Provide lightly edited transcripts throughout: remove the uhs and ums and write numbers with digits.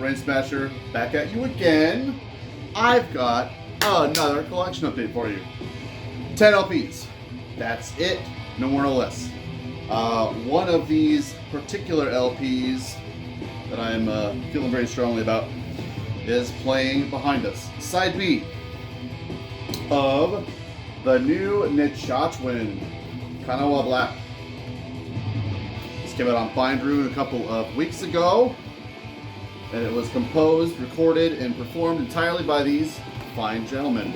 Brainsmasher, back at you again. I've got another collection update for you. 10 LPs. That's it. No more, no less. One of these particular LPs that I'm feeling very strongly about is playing behind us. Side B of the new Nechochwen, Kanawa Black. This came out on Bindron a couple of weeks ago, and it was composed, recorded, and performed entirely by these fine gentlemen.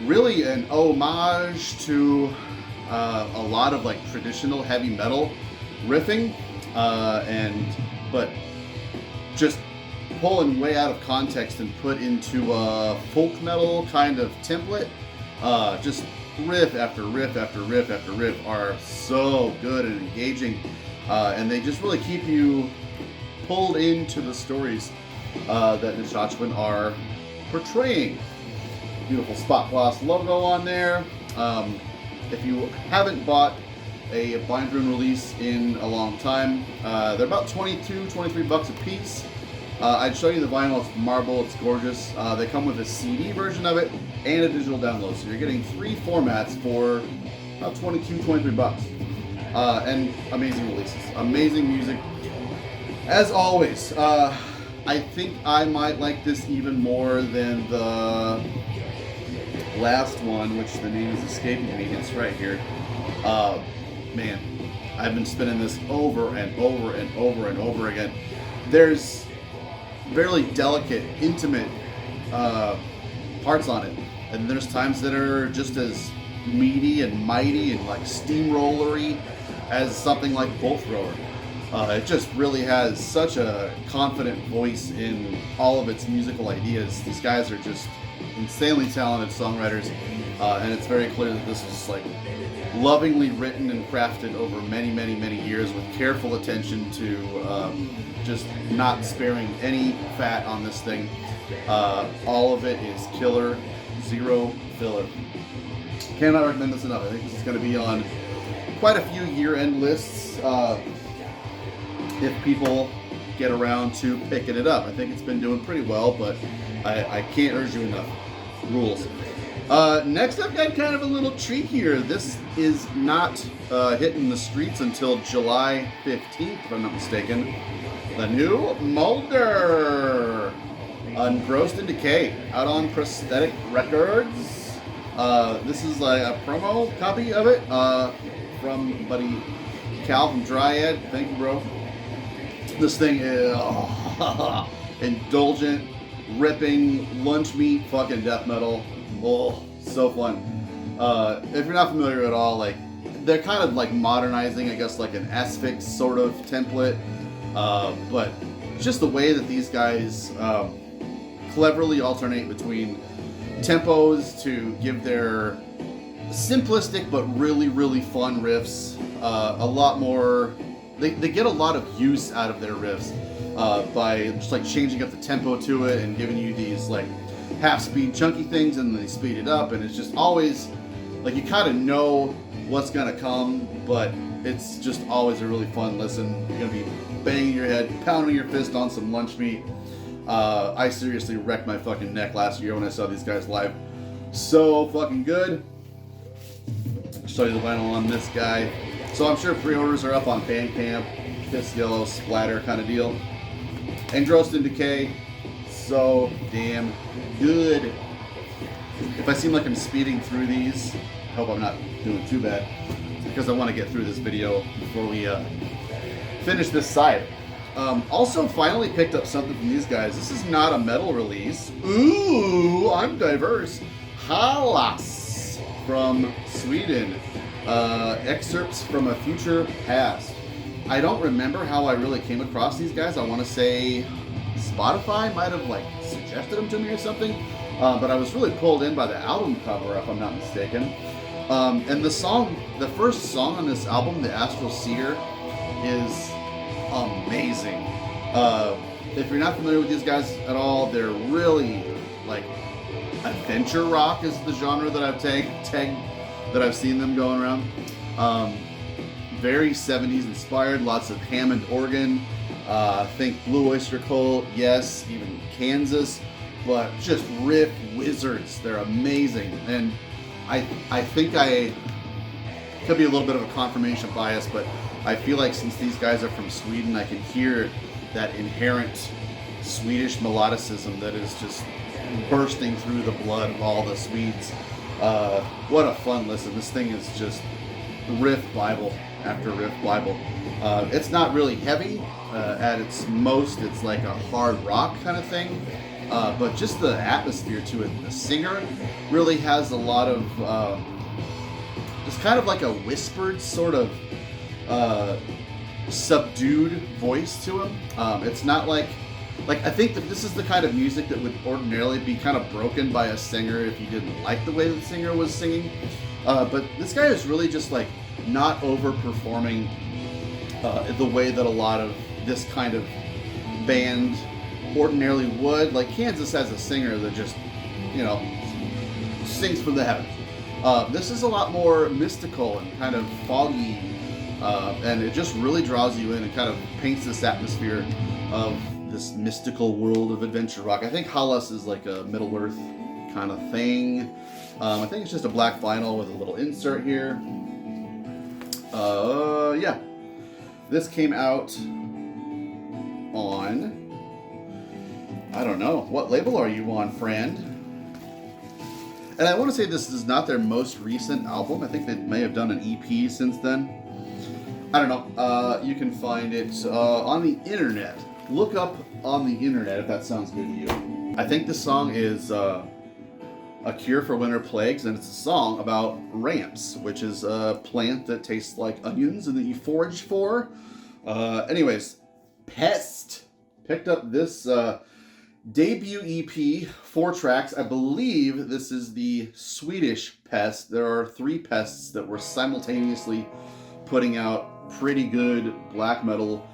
Really an homage to a lot of like traditional heavy metal riffing, but just pulling way out of context and put into a folk metal kind of template. Just riff after riff after riff after riff are so good and engaging, and they just really keep you pulled into the stories that Nechochwen are portraying. Beautiful spot gloss logo on there. If you haven't bought a Bindron release in a long time, they're about $22-23 a piece. I'd show you the vinyl. It's marble. It's gorgeous. They come with a CD version of it and a digital download, so you're getting 3 formats for about $22-23. And amazing releases, amazing music. As always, I think I might like this even more than the last one, which the name is escaping me. It's right here. Man, I've been spinning this over and over and over and over again. There's fairly delicate, intimate parts on it, and there's times that are just as meaty and mighty and like steamrollery as something like Bolt Thrower. It just really has such a confident voice in all of its musical ideas. These guys are just insanely talented songwriters, and it's very clear that this was like lovingly written and crafted over many, many, many years with careful attention to just not sparing any fat on this thing. All of it is killer, zero filler. Cannot recommend this enough. I think this is going to be on quite a few year-end lists if people get around to picking it up. I think it's been doing pretty well, but I can't urge you enough. Rules. Next, I've got kind of a little treat here. This is not hitting the streets until July 15th, if I'm not mistaken. The new Mulder, Engrossed in Decay, out on Prosthetic Records. This is a promo copy of it from buddy Cal from Dryad. Thank you, bro. This thing is indulgent, ripping, lunch meat, fucking death metal. Oh, so fun. If you're not familiar at all, like they're kind of like modernizing, I guess, like an Asphyx sort of template. But just the way that these guys cleverly alternate between tempos to give their simplistic but really, really fun riffs a lot more. They get a lot of use out of their riffs by just like changing up the tempo to it and giving you these like half-speed chunky things, and then they speed it up, and it's just always like you kind of know what's gonna come, but it's just always a really fun listen. You're gonna be banging your head, pounding your fist on some lunch meat. I seriously wrecked my fucking neck last year when I saw these guys live. So fucking good. I'll show you the vinyl on this guy. So I'm sure pre-orders are up on Bandcamp, Piss Yellow, Splatter kind of deal. Engrossed in Decay, so damn good. If I seem like I'm speeding through these, I hope I'm not doing too bad. It's because I want to get through this video before we finish this side. Also, finally picked up something from these guys. This is not a metal release. Ooh, I'm diverse. Hällas from Sweden. Excerpts from a future past. I don't remember how I really came across these guys. I want to say Spotify might have like suggested them to me or something, but I was really pulled in by the album cover, if I'm not mistaken. And the first song on this album, The Astral Seer, is amazing. If you're not familiar with these guys at all, they're really like adventure rock is the genre that I've tagged that I've seen them going around. Very 70s inspired, lots of Hammond organ, Think Blue Oyster Cult, yes, even Kansas, but just riff wizards. They're amazing. And I think I could be a little bit of a confirmation bias, but I feel like since these guys are from Sweden, I can hear that inherent Swedish melodicism that is just bursting through the blood of all the Swedes. What a fun listen. This thing is just riff Bible after riff Bible. It's not really heavy. At its most, it's like a hard rock kind of thing. But just the atmosphere to it. The singer really has a lot of just kind of like a whispered sort of subdued voice to him. It's not like I think that this is the kind of music that would ordinarily be kind of broken by a singer if you didn't like the way the singer was singing. But this guy is really just like not overperforming the way that a lot of this kind of band ordinarily would. Like Kansas has a singer that just, you know, sings from the heavens. This is a lot more mystical and kind of foggy, and it just really draws you in and kind of paints this atmosphere of this mystical world of adventure rock. I think Hällas is like a Middle-earth kind of thing. I think it's just a black vinyl with a little insert here. Yeah. This came out on, I don't know, what label are you on, friend? And I want to say this is not their most recent album. I think they may have done an EP since then. I don't know. You can find it on the internet. Look up on the internet if that sounds good to you. I think this song is A Cure for Winter Plagues, and it's a song about ramps, which is a plant that tastes like onions and that you forage for. Anyways, Pest picked up this debut EP, 4 tracks. I believe this is the Swedish Pest. There are 3 Pests that were simultaneously putting out pretty good black metal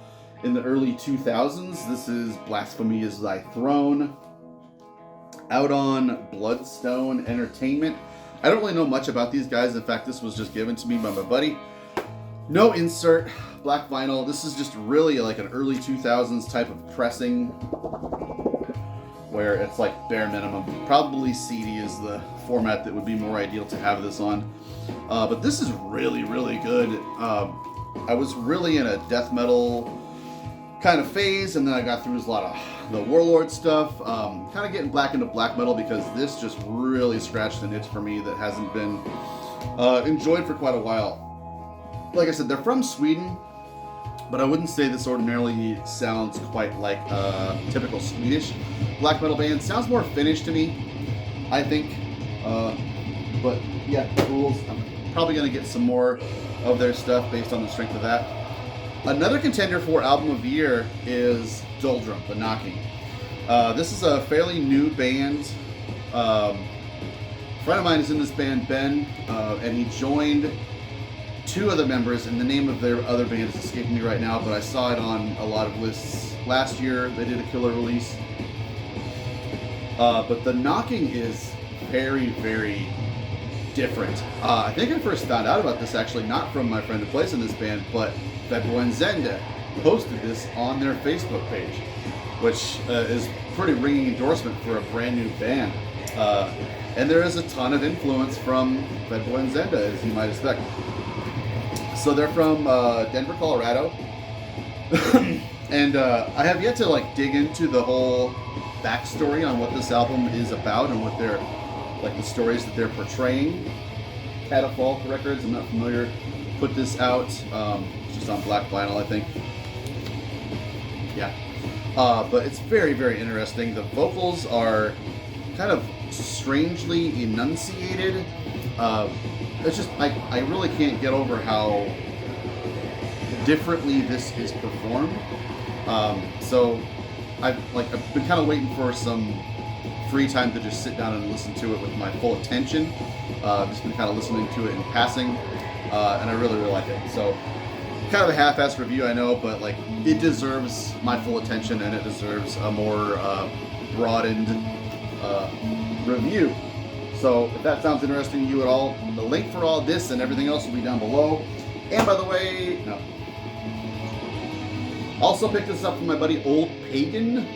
in the early 2000s. This is Blasphemy is Thy Throne, out on Bloodstone Entertainment. I don't really know much about these guys. In fact, this was just given to me by my buddy. No insert, black vinyl. This is just really like an early 2000s type of pressing where it's like bare minimum. Probably CD is the format that would be more ideal to have this on. But this is really, really good. I was really in a death metal kind of phase, and then I got through a lot of the Warlord stuff. Kind of getting back into black metal because this just really scratched an itch for me that hasn't been enjoyed for quite a while. Like I said, they're from Sweden, but I wouldn't say this ordinarily sounds quite like a typical Swedish black metal band. Sounds more Finnish to me, I think. But yeah, rules. I'm probably going to get some more of their stuff based on the strength of that. Another contender for Album of the Year is Doldrum, The Knocking. This is a fairly new band. A friend of mine is in this band, Ben, and he joined 2 other members, and the name of their other band is escaping me right now, but I saw it on a lot of lists last year. They did a killer release. But The Knocking is very, very different. I think I first found out about this actually not from my friend who plays in this band, but Zenda posted this on their Facebook page, which is pretty ringing endorsement for a brand new band. And there is a ton of influence from Zenda, as you might expect. So they're from Denver, Colorado. And I have yet to like dig into the whole backstory on what this album is about and what they're like, the stories that they're portraying. Catafalque Records, I'm not familiar, put this out. It's just on black vinyl, I think. Yeah. But it's very, very interesting. The vocals are kind of strangely enunciated. It's just, I really can't get over how differently this is performed. So I've been kind of waiting for some free time to just sit down and listen to it with my full attention. I've just been kind of listening to it in passing, and I really, really like it. So kind of a half-assed review, I know, but like it deserves my full attention, and it deserves a more broadened review. So if that sounds interesting to you at all, the link for all this and everything else will be down below. And by the way, no. Also picked this up from my buddy Old Pagan.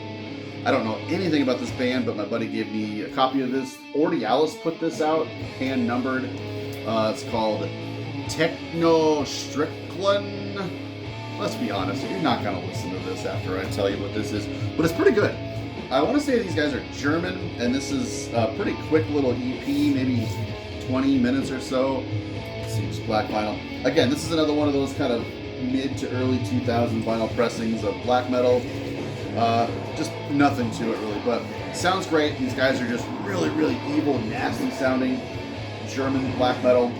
I don't know anything about this band, but my buddy gave me a copy of this. Hällas put this out, hand numbered. It's called Nechochwen. Let's be honest, you're not going to listen to this after I tell you what this is, but it's pretty good. I want to say these guys are German, and this is a pretty quick little EP, maybe 20 minutes or so. Let's see, it's black vinyl. Again, this is another one of those kind of mid to early 2000 vinyl pressings of black metal. Just nothing to it really, but sounds great. These guys are just really, really evil, nasty sounding German black metal.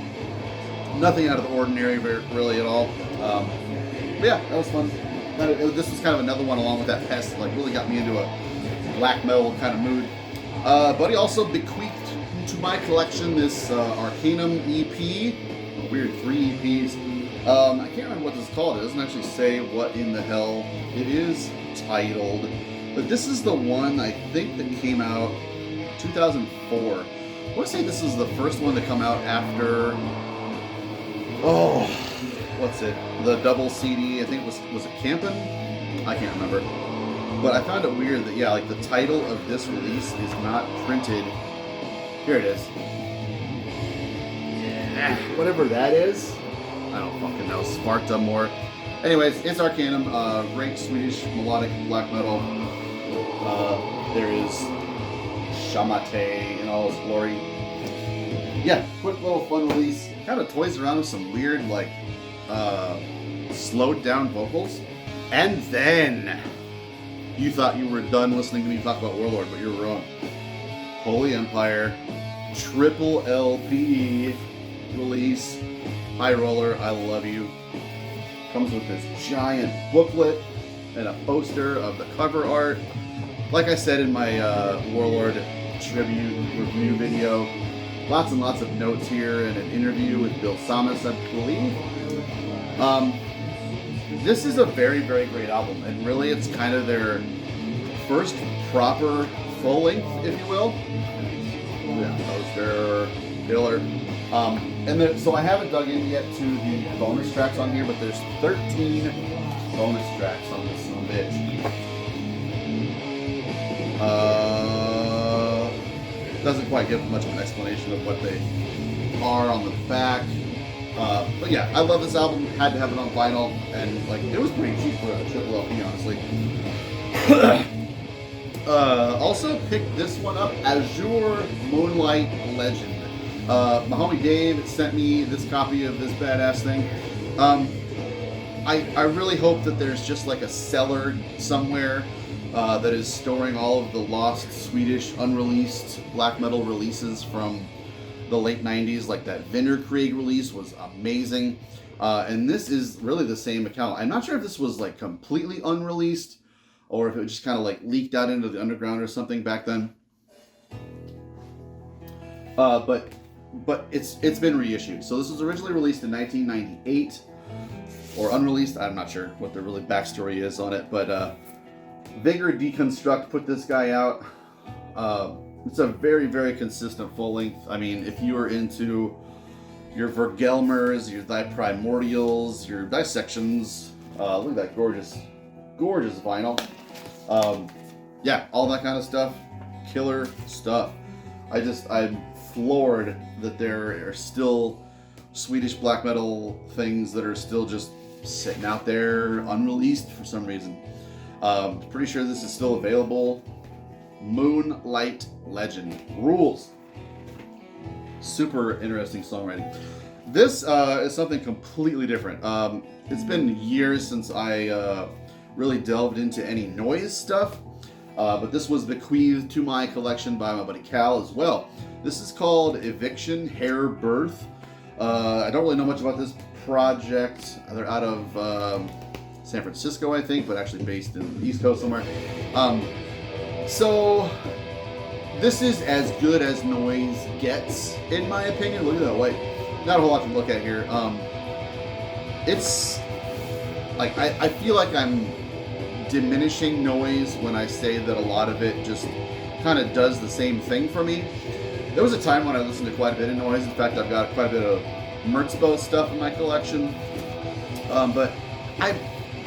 Nothing out of the ordinary really at all. But yeah, that was fun. This was kind of another one along with that Pest that like really got me into a black metal kind of mood. Buddy also bequeathed to my collection this Arcanum EP. A weird 3 EPs. I can't remember what this is called. It doesn't actually say what in the hell it is titled. But this is the one I think that came out 2004. I want to say this is the first one to come out after... Oh, what's it? The double CD, I think was it Campin'? I can't remember. But I found it weird that, yeah, like the title of this release is not printed. Here it is. Yeah, whatever that is. I don't fucking know. Sparked up more. Anyways, it's Arcanum. Great Swedish melodic black metal. There is Shamate in all its glory. Yeah, quick little fun release. Kind of toys around with some weird, like, slowed down vocals. And then you thought you were done listening to me talk about Warlord, but you're wrong. Holy Empire, triple LP release. High Roller, I love you. Comes with this giant booklet and a poster of the cover art. Like I said in my Warlord tribute review video, lots and lots of notes here and an interview with Bill Samus, I believe. This is a very, very great album, and really it's kind of their first proper full length, if you will. Yeah, poster, killer. So I haven't dug in yet to the bonus tracks on here, but there's 13 bonus tracks on this bitch. Doesn't quite give much of an explanation of what they are on the back. But yeah, I love this album. Had to have it on vinyl, and like it was pretty cheap for a triple LP, honestly. Also picked this one up, Azure Moonlight Legend. My homie Dave sent me this copy of this badass thing. I really hope that there's just like a cellar somewhere that is storing all of the lost Swedish unreleased black metal releases from the late 90s. Like that Vinterkrieg release was amazing. And this is really the same account. I'm not sure if this was like completely unreleased or if it just kind of like leaked out into the underground or something back then. But it's been reissued. So this was originally released in 1998 or unreleased. I'm not sure what the really backstory is on it, but Vigor Deconstruct put this guy out. It's a very, very consistent full length. I mean, if you are into your Vergelmers, your Thy Primordials, your Dissections, look at that gorgeous, gorgeous vinyl. Yeah, all that kind of stuff. Killer stuff. I'm floored that there are still Swedish black metal things that are still just sitting out there unreleased for some reason. Pretty sure this is still available. Moonlight Legend rules. Super interesting songwriting. This is something completely different. It's been years since I really delved into any noise stuff, but this was bequeathed to my collection by my buddy Cal as well. This is called Evicshen Hair Birth. I don't really know much about this project. They're out of San Francisco, I think, but actually based in the East Coast somewhere. So this is as good as noise gets, in my opinion. Look at that white. Not a whole lot to look at here. It's like I feel like I'm diminishing noise when I say that a lot of it just kind of does the same thing for me. There was a time when I listened to quite a bit of noise. In fact, I've got quite a bit of Merzbow stuff in my collection. But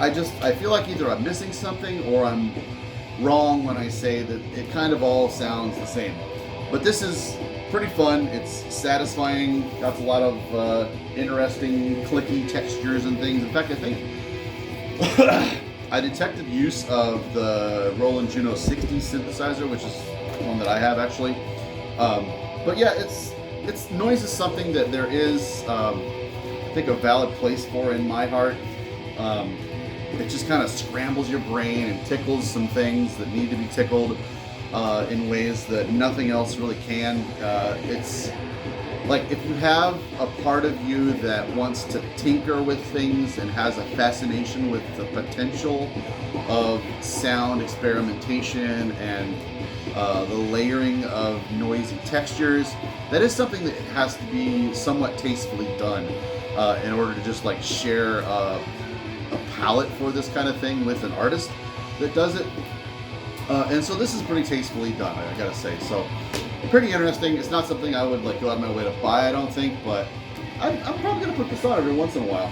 I feel like either I'm missing something or I'm wrong when I say that it kind of all sounds the same. But this is pretty fun. It's satisfying. Got a lot of interesting clicky textures and things. In fact, I think I detected use of the Roland Juno 60 synthesizer, which is one that I have actually. But yeah, it's noise is something that there is, I think, a valid place for in my heart. It just kind of scrambles your brain and tickles some things that need to be tickled in ways that nothing else really can. It's like if you have a part of you that wants to tinker with things and has a fascination with the potential of sound experimentation and the layering of noisy textures, that is something that has to be somewhat tastefully done in order to just like share a palette for this kind of thing with an artist that does it. And so this is pretty tastefully done, I gotta say. So pretty interesting. It's not something I would like go out of my way to buy, I don't think, but I'm probably gonna put this on every once in a while.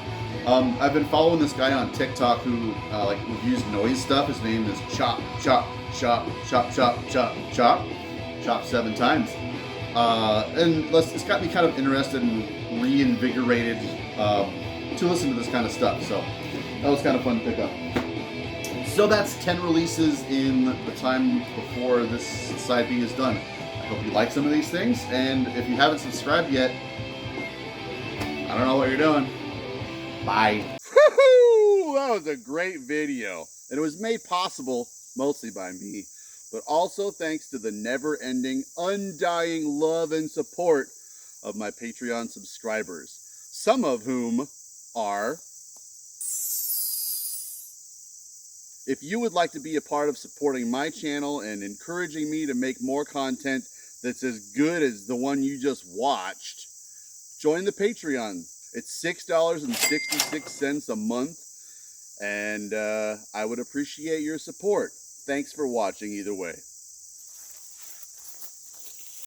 I've been following this guy on TikTok who like reviews noise stuff. His name is Chop 7 times. And it's got me kind of interested and reinvigorated to listen to this kind of stuff. So that was kind of fun to pick up. So that's 10 releases in the time before this side B is done. I hope you like some of these things, and if you haven't subscribed yet, I don't know what you're doing. Bye. Woohoo! That was a great video, and it was made possible mostly by me, but also thanks to the never-ending, undying love and support of my Patreon subscribers, some of whom are... If you would like to be a part of supporting my channel and encouraging me to make more content that's as good as the one you just watched, join the Patreon. It's $6.66 a month, and I would appreciate your support. Thanks for watching either way.